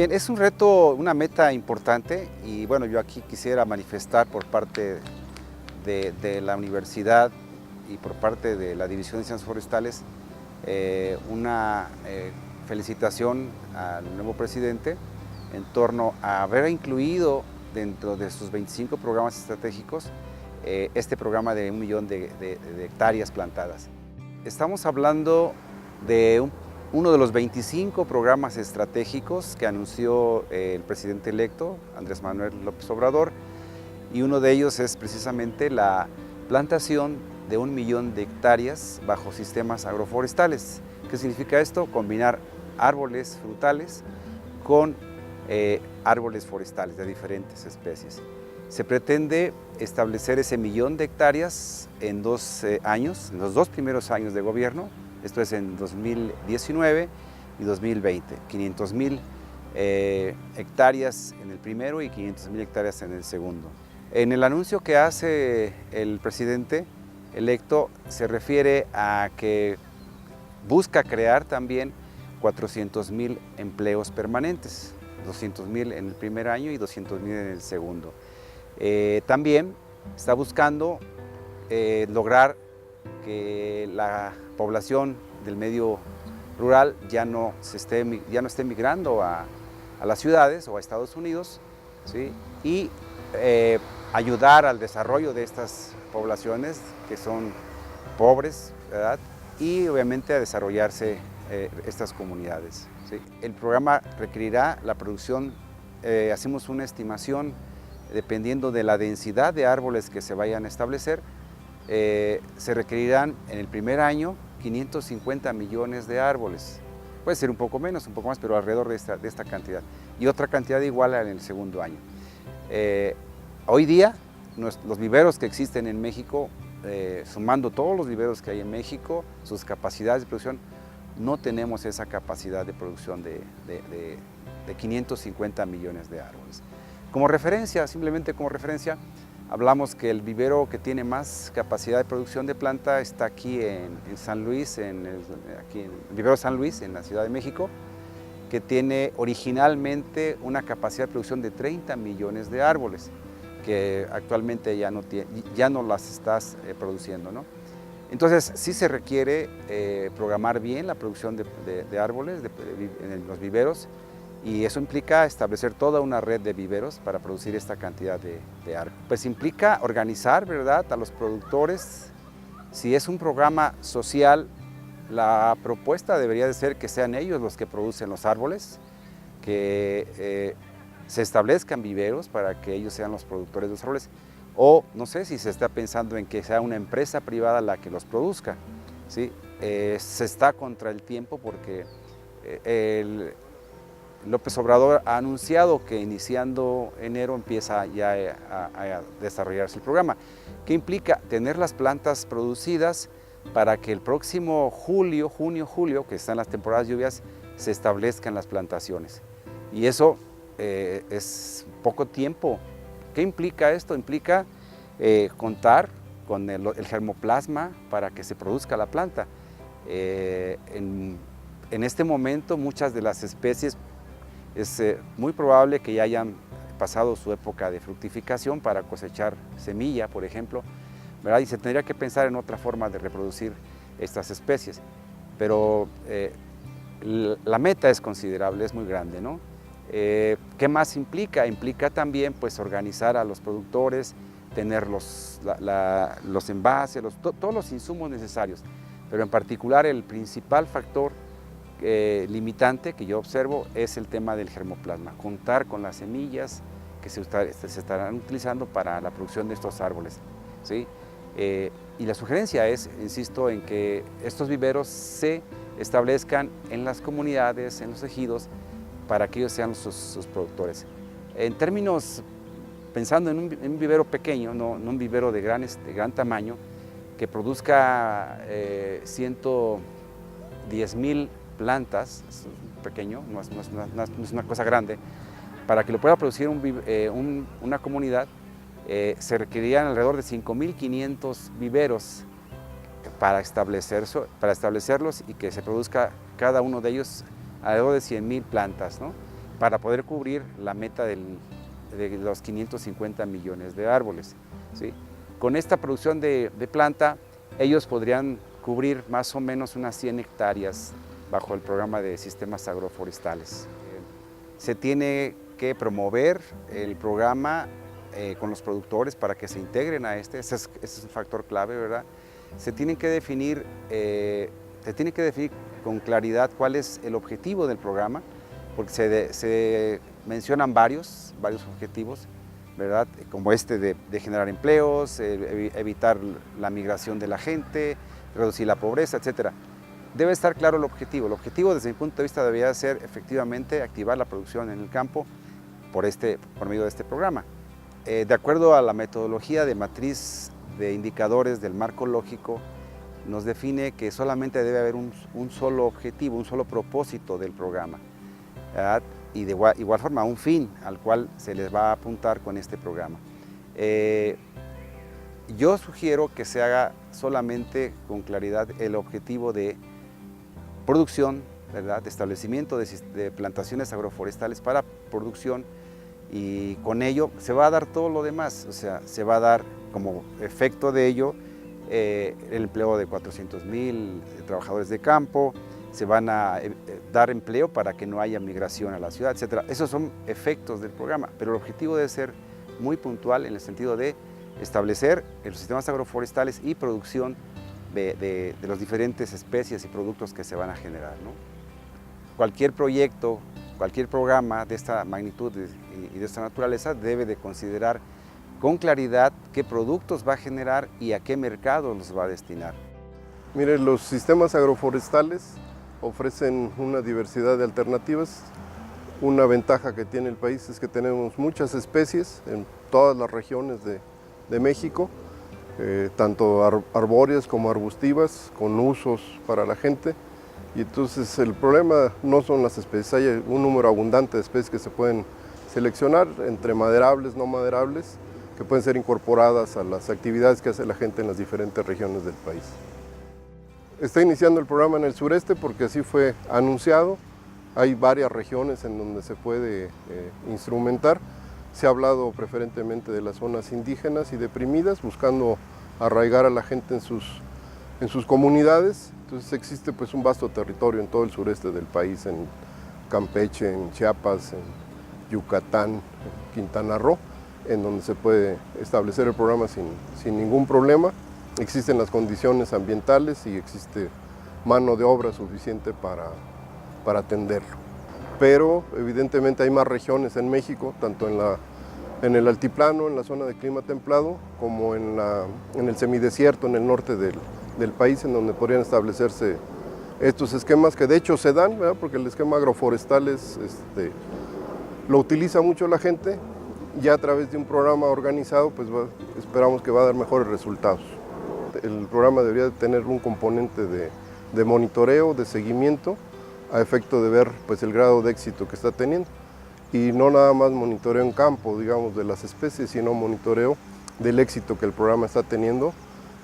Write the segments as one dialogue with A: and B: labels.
A: bien, es un reto, una meta importante y bueno, yo aquí quisiera manifestar por parte de la universidad y por parte de la División de Ciencias Forestales una felicitación al nuevo presidente en torno a haber incluido dentro de sus 25 programas estratégicos este programa de 1 millón de hectáreas plantadas. Estamos hablando de uno de los 25 programas estratégicos que anunció el presidente electo, Andrés Manuel López Obrador, y uno de ellos es precisamente la plantación de 1 millón de hectáreas bajo sistemas agroforestales. ¿Qué significa esto? Combinar árboles frutales con árboles forestales de diferentes especies. Se pretende establecer ese 1 millón de hectáreas en 2 años, en los 2 primeros años de gobierno, esto es en 2019 y 2020, 500,000 hectáreas en el primero y 500,000 hectáreas en el segundo. En el anuncio que hace el presidente electo se refiere a que busca crear también 400,000 empleos permanentes, 200,000 en el primer año y 200,000 en el segundo. También está buscando lograr que la población del medio rural ya no esté migrando a las ciudades o a Estados Unidos, ¿sí? Y ayudar al desarrollo de estas poblaciones que son pobres, ¿verdad? Y obviamente a desarrollarse estas comunidades, ¿sí? El programa requerirá la producción, hacemos una estimación dependiendo de la densidad de árboles que se vayan a establecer, se requerirán en el primer año 550 millones de árboles. Puede ser un poco menos, un poco más, pero alrededor de esta cantidad. Y otra cantidad igual en el segundo año. Hoy día, los viveros que existen en México, sumando todos los viveros que hay en México, sus capacidades de producción, no tenemos esa capacidad de producción de 550 millones de árboles. Como referencia, simplemente como referencia, hablamos que el vivero que tiene más capacidad de producción de planta está aquí en San Luis, aquí en el vivero San Luis, en la Ciudad de México, que tiene originalmente una capacidad de producción de 30 millones de árboles, que actualmente ya no las estás produciendo, ¿no? Entonces, sí se requiere programar bien la producción de árboles en los viveros, y eso implica establecer toda una red de viveros para producir esta cantidad de árboles. Pues implica organizar, ¿verdad?, a los productores. Si es un programa social, la propuesta debería de ser que sean ellos los que producen los árboles, que se establezcan viveros para que ellos sean los productores de los árboles, o no sé si se está pensando en que sea una empresa privada la que los produzca, ¿sí? Se está contra el tiempo porque López Obrador ha anunciado que iniciando enero empieza ya a desarrollarse el programa. ¿Qué implica? Tener las plantas producidas para que el próximo junio, julio, que están las temporadas de lluvias, se establezcan las plantaciones. Y eso es poco tiempo. ¿Qué implica esto? Implica contar con el germoplasma para que se produzca la planta. En este momento muchas de las especies es muy probable que ya hayan pasado su época de fructificación para cosechar semilla, por ejemplo, ¿verdad? Y se tendría que pensar en otra forma de reproducir estas especies. Pero la meta es considerable, es muy grande, ¿no? ¿Qué más implica? Implica también pues, organizar a los productores, tener los envases, todos los insumos necesarios, pero en particular el principal factor limitante que yo observo es el tema del germoplasma, contar con las semillas que se estarán utilizando para la producción de estos árboles, ¿sí? Y la sugerencia es, insisto, en que estos viveros se establezcan en las comunidades, en los ejidos, para que ellos sean sus productores. En términos, pensando en un vivero pequeño, no un vivero de gran tamaño, que produzca 110,000 plantas, es pequeño, no es una cosa grande, para que lo pueda producir una comunidad, se requerirían alrededor de 5,500 viveros para establecerlos y que se produzca cada uno de ellos alrededor de 100,000 plantas, ¿no? para poder cubrir la meta de los 550 millones de árboles, ¿sí? Con esta producción de planta, ellos podrían cubrir más o menos unas 100 hectáreas bajo el programa de sistemas agroforestales. Se tiene que promover el programa con los productores para que se integren a ese es un factor clave, ¿verdad? Se tiene que definir con claridad cuál es el objetivo del programa, porque se mencionan varios objetivos, ¿verdad? Como de generar empleos, evitar la migración de la gente, reducir la pobreza, etc. Debe estar claro el objetivo. El objetivo, desde mi punto de vista, debería ser efectivamente activar la producción en el campo por medio de este programa. De acuerdo a la metodología de matriz de indicadores del marco lógico, nos define que solamente debe haber un solo objetivo, un solo propósito del programa, ¿verdad? Y de igual forma un fin al cual se les va a apuntar con este programa. Yo sugiero que se haga solamente con claridad el objetivo de producción, ¿verdad? De establecimiento de plantaciones agroforestales para producción, y con ello se va a dar todo lo demás, o sea, se va a dar como efecto de ello el empleo de 400,000 trabajadores de campo, se van a dar empleo para que no haya migración a la ciudad, etc. Esos son efectos del programa, pero el objetivo debe ser muy puntual en el sentido de establecer los sistemas agroforestales y producción de las diferentes especies y productos que se van a generar, ¿no? Cualquier proyecto, cualquier programa de esta magnitud y de esta naturaleza debe de considerar con claridad qué productos va a generar y a qué mercado los va a destinar.
B: Mire, los sistemas agroforestales ofrecen una diversidad de alternativas. Una ventaja que tiene el país es que tenemos muchas especies en todas las regiones de México, tanto arbóreas como arbustivas, con usos para la gente. Y entonces el problema no son las especies, hay un número abundante de especies que se pueden seleccionar entre maderables, no maderables, que pueden ser incorporadas a las actividades que hace la gente en las diferentes regiones del país. Está iniciando el programa en el sureste porque así fue anunciado. Hay varias regiones en donde se puede instrumentar. Se ha hablado preferentemente de las zonas indígenas y deprimidas, buscando arraigar a la gente en sus comunidades. Entonces existe pues un vasto territorio en todo el sureste del país, en Campeche, en Chiapas, en Yucatán, en Quintana Roo, en donde se puede establecer el programa sin ningún problema. Existen las condiciones ambientales y existe mano de obra suficiente para atenderlo. Pero evidentemente hay más regiones en México, tanto en el altiplano, en la zona de clima templado, como en el semidesierto, en el norte del país, en donde podrían establecerse estos esquemas que de hecho se dan, ¿verdad? Porque el esquema agroforestal lo utiliza mucho la gente. Ya a través de un programa organizado, pues esperamos que va a dar mejores resultados. El programa debería tener un componente de monitoreo, de seguimiento, a efecto de ver pues, el grado de éxito que está teniendo. Y no nada más monitoreo en campo, digamos, de las especies, sino monitoreo del éxito que el programa está teniendo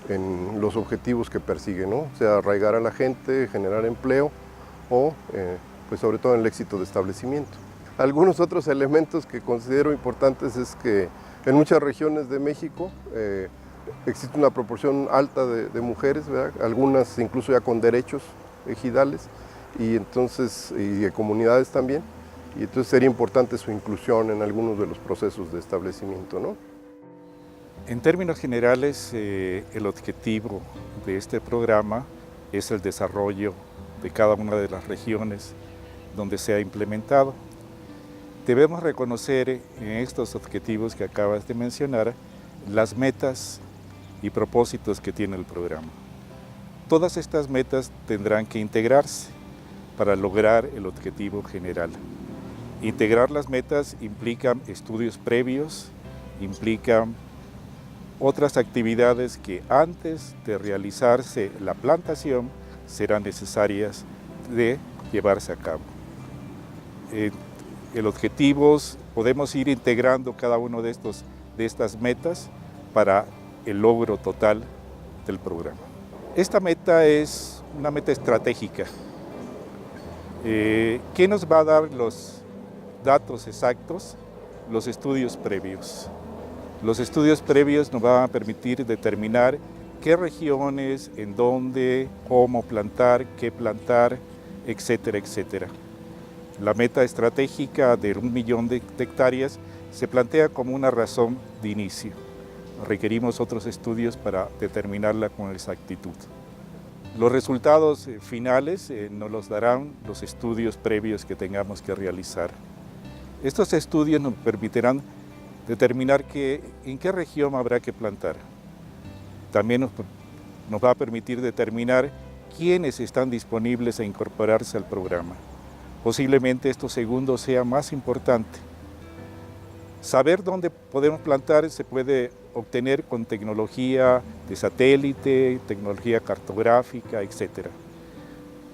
B: en los objetivos que persigue, ¿no? O sea, arraigar a la gente, generar empleo o, pues sobre todo, en el éxito de establecimiento. Algunos otros elementos que considero importantes es que en muchas regiones de México existe una proporción alta de mujeres, ¿verdad? Algunas incluso ya con derechos ejidales y de comunidades también, y entonces sería importante su inclusión en algunos de los procesos de establecimiento, ¿no?
C: En términos generales, el objetivo de este programa es el desarrollo de cada una de las regiones donde se ha implementado. Debemos reconocer en estos objetivos que acabas de mencionar las metas y propósitos que tiene el programa. Todas estas metas tendrán que integrarse para lograr el objetivo general. Integrar las metas implica estudios previos, implica otras actividades que antes de realizarse la plantación serán necesarias de llevarse a cabo. El objetivo, podemos ir integrando cada uno de estas metas para el logro total del programa. Esta meta es una meta estratégica. ¿Qué nos va a dar datos exactos, los estudios previos. Los estudios previos nos van a permitir determinar qué regiones, en dónde, cómo plantar, qué plantar, etcétera, etcétera. La meta estratégica de 1 millón de hectáreas se plantea como una razón de inicio. Requerimos otros estudios para determinarla con exactitud. Los resultados finales nos los darán los estudios previos que tengamos que realizar. Estos estudios nos permitirán determinar en qué región habrá que plantar. También nos va a permitir determinar quiénes están disponibles a incorporarse al programa. Posiblemente esto segundo sea más importante. Saber dónde podemos plantar se puede obtener con tecnología de satélite, tecnología cartográfica, etc.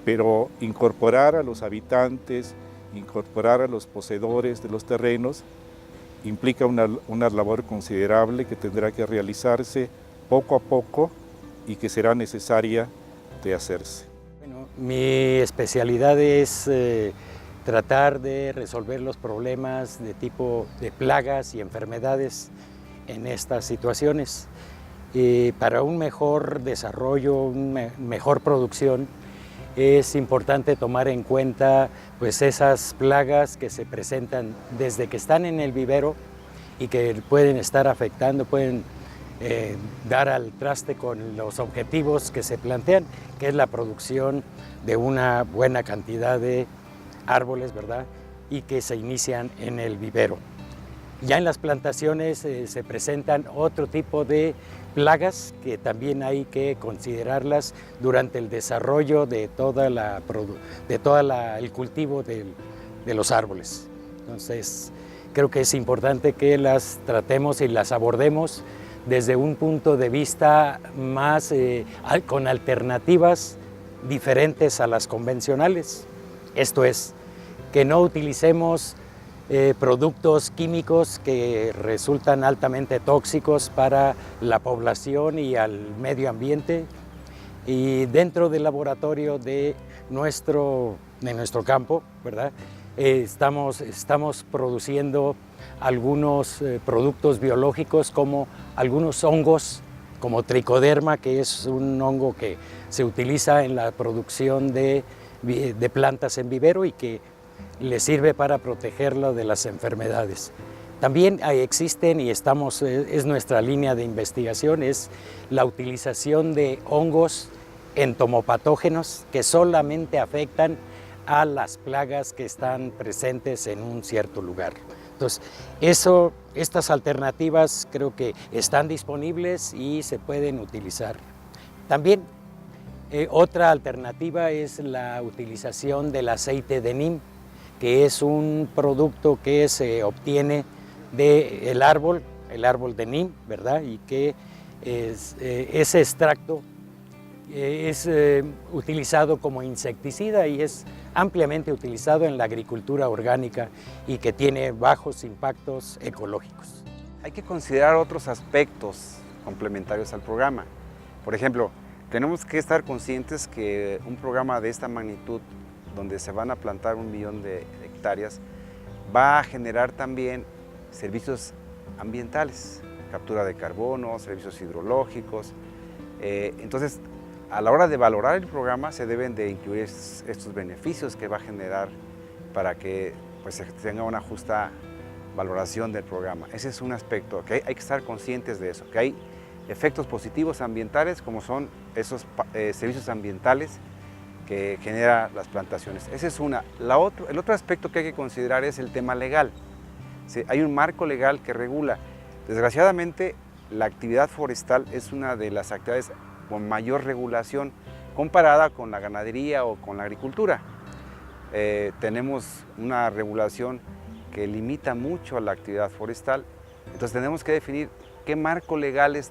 C: Pero incorporar a los habitantes, incorporar a los poseedores de los terrenos, implica una labor considerable que tendrá que realizarse poco a poco y que será necesaria de hacerse.
D: Bueno, mi especialidad es tratar de resolver los problemas de tipo de plagas y enfermedades en estas situaciones. Para un mejor desarrollo, una mejor producción, es importante tomar en cuenta pues, esas plagas que se presentan desde que están en el vivero y que pueden estar afectando, pueden dar al traste con los objetivos que se plantean, que es la producción de una buena cantidad de árboles, ¿verdad? Y que se inician en el vivero. Ya en las plantaciones se presentan otro tipo de plagas que también hay que considerarlas durante el desarrollo de todo el cultivo de los árboles. Entonces, creo que es importante que las tratemos y las abordemos desde un punto de vista más con alternativas diferentes a las convencionales. Esto es, que no utilicemos productos químicos que resultan altamente tóxicos para la población y al medio ambiente. Y dentro del laboratorio de nuestro campo, ¿verdad? Estamos produciendo algunos productos biológicos como algunos hongos, como tricoderma, que es un hongo que se utiliza en la producción de plantas en vivero y que le sirve para protegerlo de las enfermedades. También existen, y es nuestra línea de investigación, es la utilización de hongos entomopatógenos que solamente afectan a las plagas que están presentes en un cierto lugar. Entonces, estas alternativas creo que están disponibles y se pueden utilizar. También otra alternativa es la utilización del aceite de neem, que es un producto que se obtiene del árbol de neem, ¿verdad? Y que ese extracto es utilizado como insecticida y es ampliamente utilizado en la agricultura orgánica y que tiene bajos impactos ecológicos.
A: Hay que considerar otros aspectos complementarios al programa. Por ejemplo, tenemos que estar conscientes que un programa de esta magnitud, donde se van a plantar 1 millón de hectáreas, va a generar también servicios ambientales, captura de carbono, servicios hidrológicos. Entonces, a la hora de valorar el programa se deben de incluir estos beneficios que va a generar para que pues, se tenga una justa valoración del programa. Ese es un aspecto que hay que estar conscientes de eso, que hay efectos positivos ambientales como son esos servicios ambientales que genera las plantaciones. Esa es una. El otro aspecto que hay que considerar es el tema legal. Sí, hay un marco legal que regula. Desgraciadamente, la actividad forestal es una de las actividades con mayor regulación comparada con la ganadería o con la agricultura. Tenemos una regulación que limita mucho a la actividad forestal, entonces tenemos que definir qué marco legal es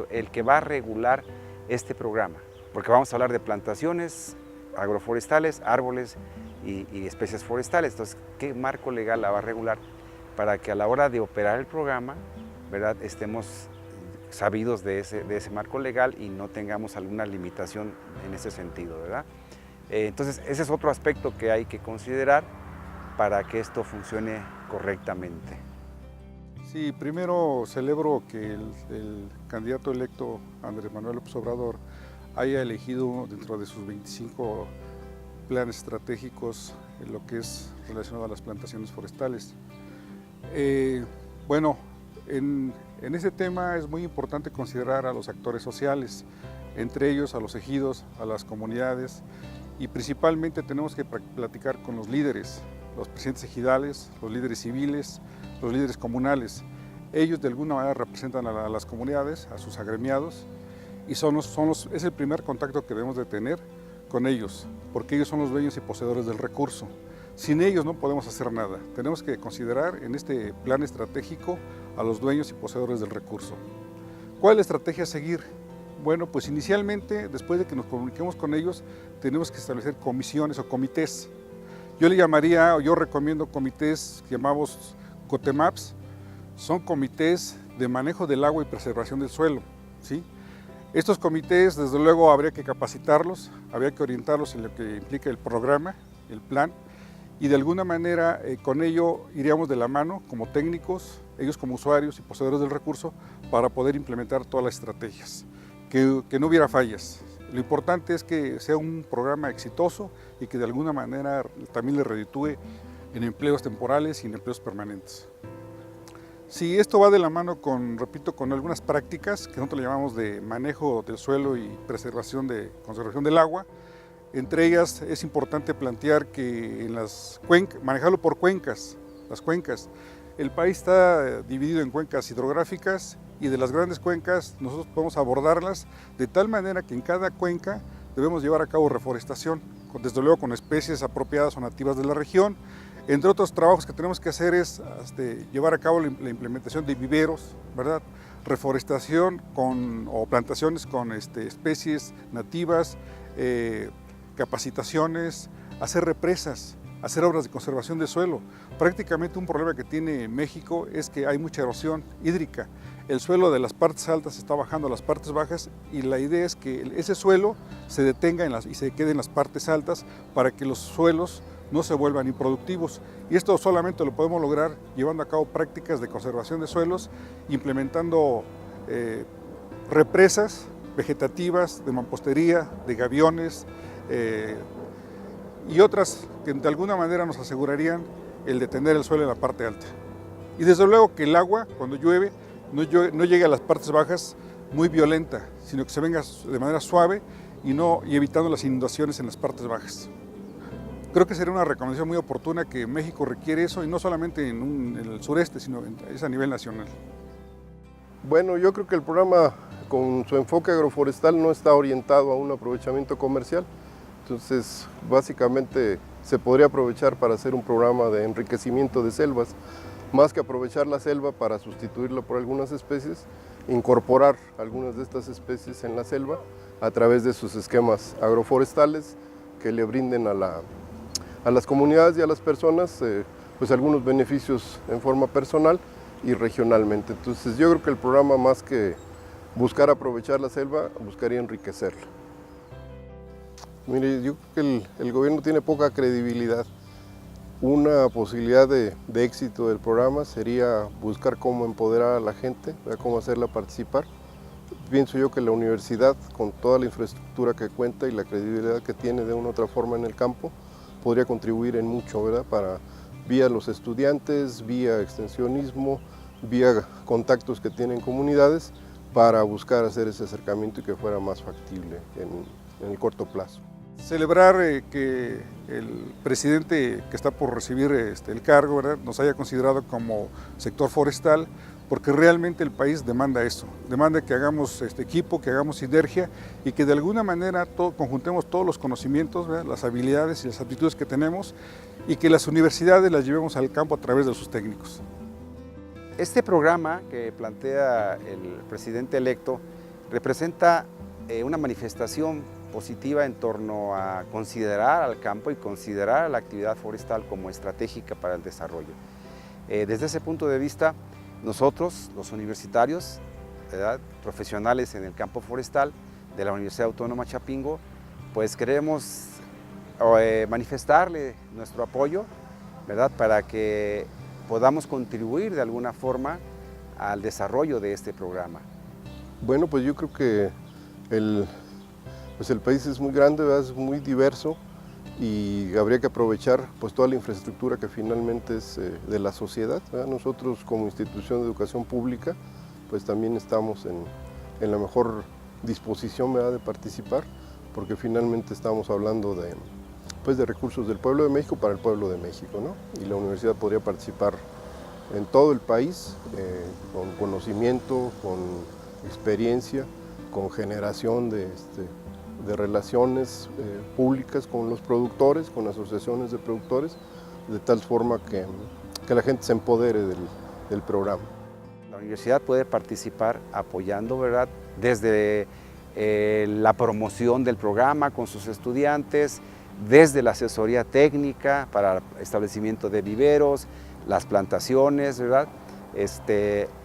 A: el que va a regular este programa, porque vamos a hablar de plantaciones agroforestales, árboles y especies forestales. Entonces, ¿qué marco legal la va a regular para que a la hora de operar el programa, ¿verdad?, estemos sabidos de ese marco legal y no tengamos alguna limitación en ese sentido, ¿verdad? Entonces, ese es otro aspecto que hay que considerar para que esto funcione correctamente.
C: Sí, primero celebro que el candidato electo Andrés Manuel López Obrador haya elegido dentro de sus 25 planes estratégicos en lo que es relacionado a las plantaciones forestales. Bueno, en ese tema es muy importante considerar a los actores sociales, entre ellos a los ejidos, a las comunidades, y principalmente tenemos que platicar con los líderes, los presidentes ejidales, los líderes civiles, los líderes comunales. Ellos de alguna manera representan a las comunidades, a sus agremiados, y es el primer contacto que debemos de tener con ellos, porque ellos son los dueños y poseedores del recurso. Sin ellos no podemos hacer nada. Tenemos que considerar en este plan estratégico a los dueños y poseedores del recurso. ¿Cuál es la estrategia a seguir? Bueno, pues inicialmente, después de que nos comuniquemos con ellos, tenemos que establecer comisiones o comités. Yo recomiendo comités que llamamos COTEMAPS. Son comités de manejo del agua y preservación del suelo, ¿sí? Estos comités, desde luego, habría que capacitarlos, habría que orientarlos en lo que implica el programa, el plan, y de alguna manera con ello iríamos de la mano como técnicos, ellos como usuarios y poseedores del recurso, para poder implementar todas las estrategias, que no hubiera fallas. Lo importante es que sea un programa exitoso y que de alguna manera también le reditúe en empleos temporales y en empleos permanentes. Sí, esto va de la mano con, repito, con algunas prácticas que nosotros le llamamos de manejo del suelo y conservación del agua. Entre ellas es importante plantear que en manejarlo por cuencas, las cuencas. El país está dividido en cuencas hidrográficas y de las grandes cuencas nosotros podemos abordarlas de tal manera que en cada cuenca debemos llevar a cabo reforestación, desde luego con especies apropiadas o nativas de la región. Entre otros trabajos que tenemos que hacer es llevar a cabo la implementación de viveros, ¿verdad? Reforestación o plantaciones con especies nativas, capacitaciones, hacer represas, hacer obras de conservación de suelo. Prácticamente un problema que tiene México es que hay mucha erosión hídrica. El suelo de las partes altas está bajando a las partes bajas y la idea es que ese suelo se detenga y se quede en las partes altas para que los suelos no se vuelvan improductivos. Y esto solamente lo podemos lograr llevando a cabo prácticas de conservación de suelos, implementando represas vegetativas, de mampostería, de gaviones y otras que de alguna manera nos asegurarían el detener el suelo en la parte alta. Y desde luego que el agua, cuando llueve, no llegue a las partes bajas muy violenta, sino que se venga de manera suave y evitando las inundaciones en las partes bajas. Creo que sería una recomendación muy oportuna que México requiere eso, y no solamente en el sureste, sino es a nivel nacional.
B: Bueno, yo creo que el programa con su enfoque agroforestal no está orientado a un aprovechamiento comercial, entonces básicamente se podría aprovechar para hacer un programa de enriquecimiento de selvas, más que aprovechar la selva para sustituirla por algunas especies, incorporar algunas de estas especies en la selva a través de sus esquemas agroforestales que le brinden a las comunidades y a las personas pues algunos beneficios en forma personal y regionalmente. Entonces yo creo que el programa, más que buscar aprovechar la selva, buscaría enriquecerla. Mire, yo creo que el gobierno tiene poca credibilidad. Una posibilidad de éxito del programa sería buscar cómo empoderar a la gente, cómo hacerla participar. Pienso yo que la universidad, con toda la infraestructura que cuenta y la credibilidad que tiene de una u otra forma en el campo, podría contribuir en mucho, ¿verdad? Vía los estudiantes, vía extensionismo, vía contactos que tienen comunidades, para buscar hacer ese acercamiento y que fuera más factible en el corto plazo.
C: Celebrar que el presidente que está por recibir el cargo, ¿verdad?, nos haya considerado como sector forestal, porque realmente el país demanda eso, demanda que hagamos equipo, que hagamos sinergia y que de alguna manera conjuntemos todos los conocimientos, ¿verdad?, las habilidades y las aptitudes que tenemos, y que las universidades las llevemos al campo a través de sus técnicos.
A: Este programa que plantea el presidente electo representa una manifestación positiva en torno a considerar al campo y considerar a la actividad forestal como estratégica para el desarrollo. Desde ese punto de vista, nosotros, los universitarios, ¿verdad?, profesionales en el campo forestal de la Universidad Autónoma Chapingo, pues queremos manifestarle nuestro apoyo ¿verdad? Para que podamos contribuir de alguna forma al desarrollo de este programa.
B: Bueno, pues yo creo que el país es muy grande, ¿verdad? Es muy diverso y habría que aprovechar pues toda la infraestructura que finalmente es de la sociedad, ¿verdad? Nosotros como institución de educación pública pues también estamos en la mejor disposición, ¿verdad?, de participar, porque finalmente estamos hablando de recursos del pueblo de México para el pueblo de México, ¿no? Y la universidad podría participar en todo el país con conocimiento, con experiencia, con generación de relaciones públicas con los productores, con asociaciones de productores, de tal forma que la gente se empodere del programa.
A: La universidad puede participar apoyando, ¿verdad?, desde la promoción del programa con sus estudiantes, desde la asesoría técnica para el establecimiento de viveros, las plantaciones, ¿verdad?,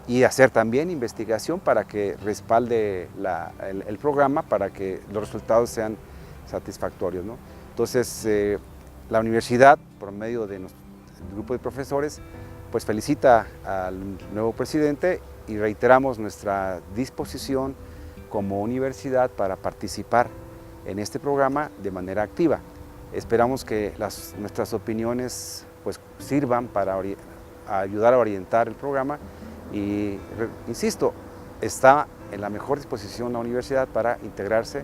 A: y hacer también investigación para que respalde el programa, para que los resultados sean satisfactorios, ¿no? Entonces, la universidad, por medio del grupo de profesores, pues felicita al nuevo presidente y reiteramos nuestra disposición como universidad para participar en este programa de manera activa. Esperamos que nuestras opiniones pues, sirvan para ayudar a orientar el programa y, insisto, está en la mejor disposición la universidad para integrarse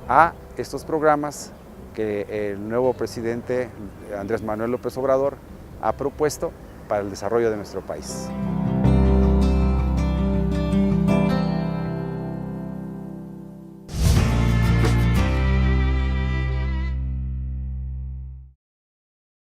A: a estos programas que el nuevo presidente Andrés Manuel López Obrador ha propuesto para el desarrollo de nuestro país.